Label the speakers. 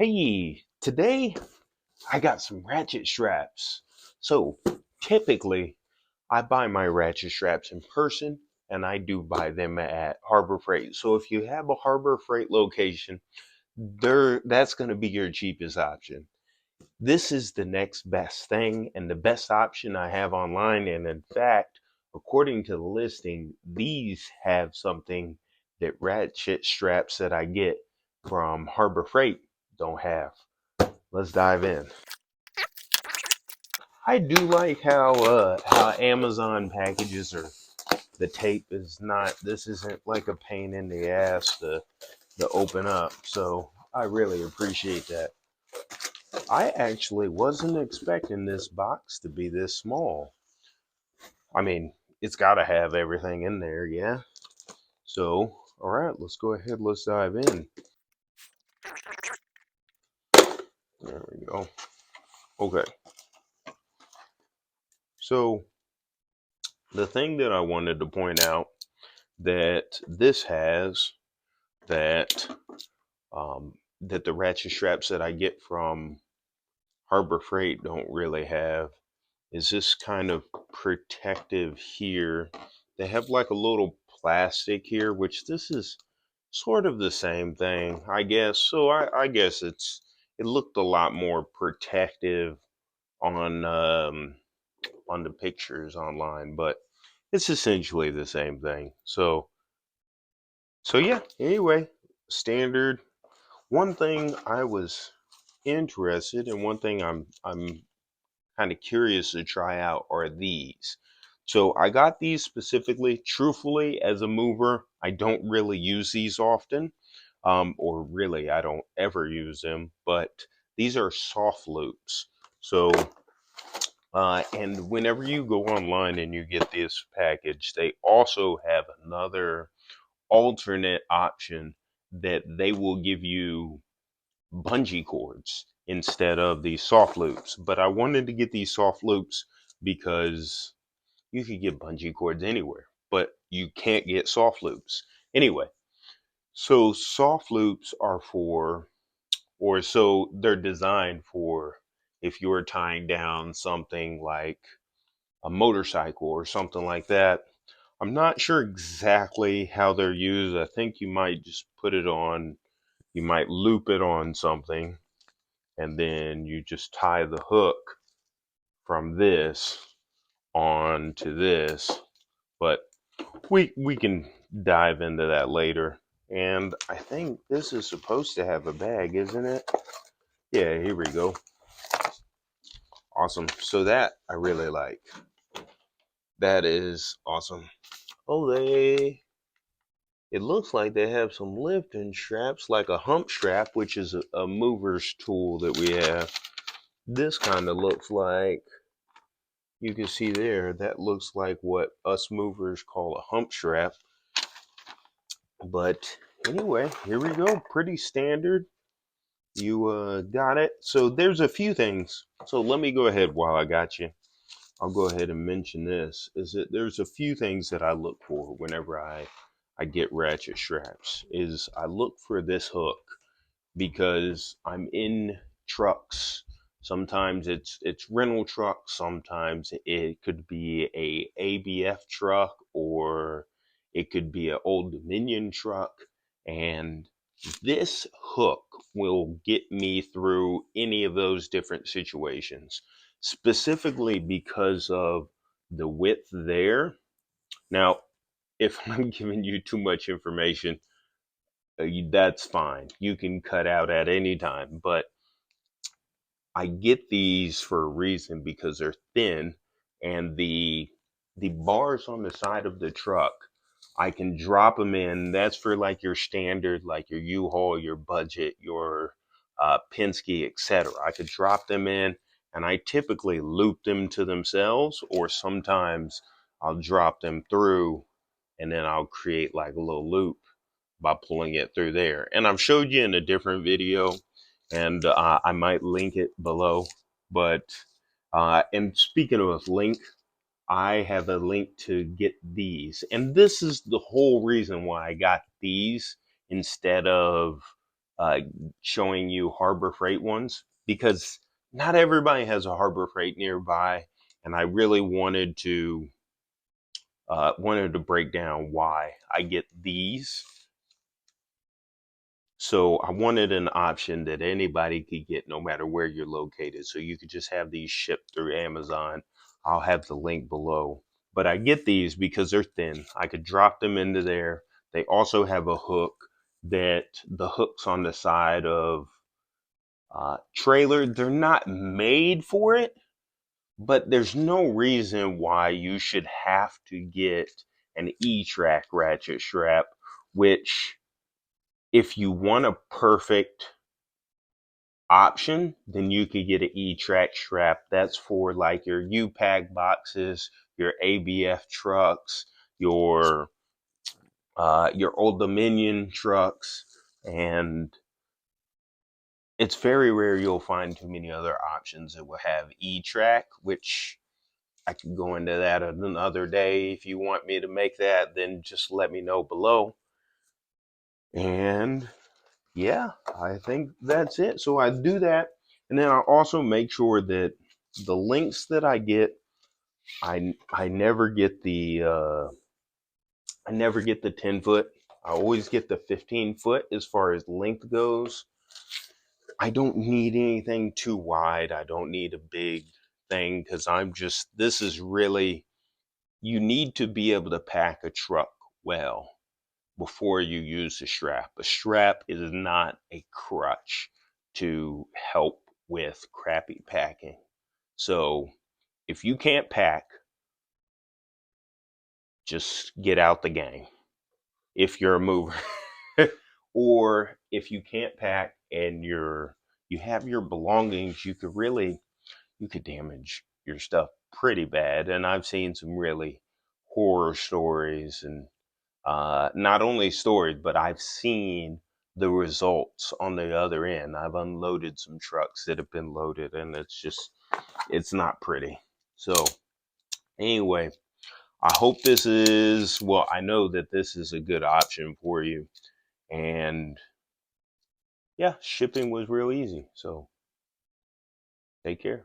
Speaker 1: Hey, today I got some ratchet straps. So typically I buy my ratchet straps in person and I do buy them at Harbor Freight. So if you have a Harbor Freight location, that's going to be your cheapest option. This is the next best thing and the best option I have online. And in fact, according to the listing, these have something that ratchet straps that I get from Harbor Freight don't have. Let's dive in. I do like how Amazon packages are. The tape is not. This isn't like a pain in the ass to open up. So I really appreciate that. I actually wasn't expecting this box to be this small. I mean, it's got to have everything in there, yeah. So, all right, let's go ahead. Let's dive in. There we go. Okay. So the thing that I wanted to point out that this has that that the ratchet straps that I get from Harbor Freight don't really have is this kind of protective here. They have like a little plastic here, which this is sort of the same thing, I guess. So I guess it looked a lot more protective on on the pictures online, but it's essentially the same thing. So yeah, anyway, standard. One thing I was interested in, one thing I'm kind of curious to try out are these. So I got these specifically, truthfully, as a mover. I don't really use these often, or really I don't ever use them, but these are soft loops. So and whenever you go online and you get this package, they also have another alternate option that they will give you bungee cords instead of these soft loops. But I wanted to get these soft loops because you could get bungee cords anywhere, but you can't get soft loops. Anyway, so soft loops are for, or so they're designed for if you're tying down something like a motorcycle or something like that. I'm not sure exactly how they're used. I think you might just put it on, you might loop it on something, and then you just tie the hook from this on to this. But we can dive into that later. And I think this is supposed to have a bag, isn't it? Yeah, here we go. Awesome. So that I really like. That is awesome. Oh, it looks like they have some lifting straps, like a hump strap, which is a mover's tool that we have. This kind of looks like, you can see there, that looks like what us movers call a hump strap. But anyway, here we go. Pretty standard. You got it. So there's a few things. So let me go ahead while I got you. I'll go ahead and mention this, is that there's a few things that I look for whenever I get ratchet straps. Is I look for this hook because I'm in trucks. Sometimes it's rental trucks, sometimes it could be a ABF truck, or it could be an Old Dominion truck, and this hook will get me through any of those different situations, specifically because of the width there. Now, if I'm giving you too much information, that's fine. You can cut out at any time. But I get these for a reason because they're thin, and the bars on the side of the truck, I can drop them in. That's for like your standard, like your U-Haul, your Budget, your Penske, etc. I could drop them in, and I typically loop them to themselves, or sometimes I'll drop them through, and then I'll create like a little loop by pulling it through there. And I've showed you in a different video, and I might link it below. But and speaking of a link, I have a link to get these, and this is the whole reason why I got these instead of uh, showing you Harbor Freight ones, because not everybody has a Harbor Freight nearby, and I really wanted to break down why I get these. So I wanted an option that anybody could get no matter where you're located. So you could just have these shipped through Amazon. I'll have the link below. But I get these because they're thin. I could drop them into there. They also have a hook, that the hooks on the side of trailer, they're not made for it, but there's no reason why you should have to get an E-Trak ratchet strap, which, if you want a perfect option, then you could get an E-Trak strap. That's for like your Upack boxes, your ABF trucks, your Old Dominion trucks, and it's very rare you'll find too many other options that will have E-Trak, which I could go into that another day. If you want me to make that, then just let me know below. And yeah, I think that's it. So I do that, and then I also make sure that the links that I get, I never get the 10 foot. I always get the 15 foot as far as length goes. I don't need anything too wide. I don't need a big thing, because this is really, you need to be able to pack a truck well before you use a strap. A strap is not a crutch to help with crappy packing. So if you can't pack, just get out the game if you're a mover. Or if you can't pack and you have your belongings, you could damage your stuff pretty bad. And I've seen some really horror stories, and not only stories, but I've seen the results on the other end. I've unloaded some trucks that have been loaded, and it's not pretty. So anyway, I know that this is a good option for you. And yeah, shipping was real easy. So take care.